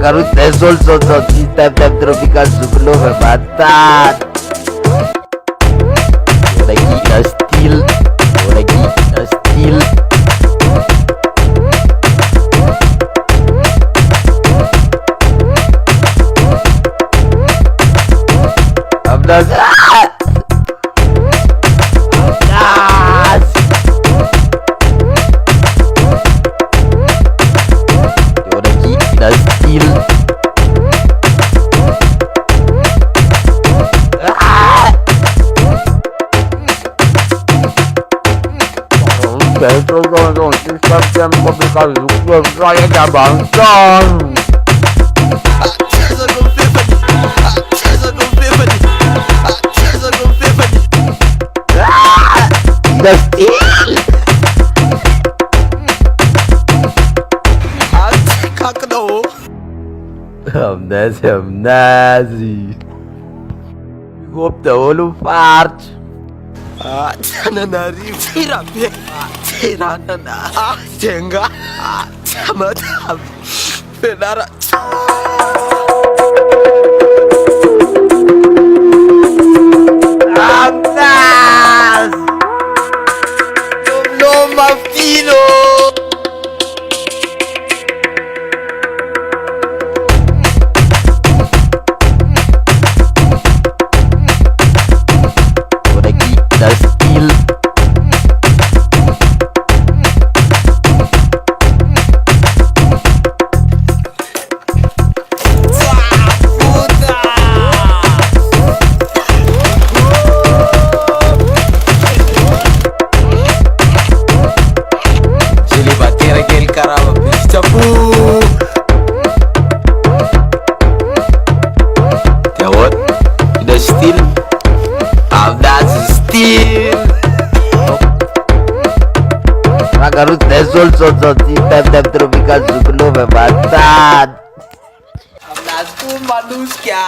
Garoto é sol, tempo tropical, suclo, me batata. Por aqui na estilo, por aqui na estilo. Abdas, por aqui na estilo. Dentro do sistema tropical, suclo, sai da banca. Amnesi. Ik hoop de holofaart. Tananarivo, Tirabe, Tiranana, Tenga, Tamadam, Fenara. Amnas! No, Mafino. Por aqui na estilo. Se ele bater aquele caramba, bicho, Tem outro? Da estilo. Amnas estilo. Garoto é sol, tempo tropical, suclo, me batata. Amnas ku manusia.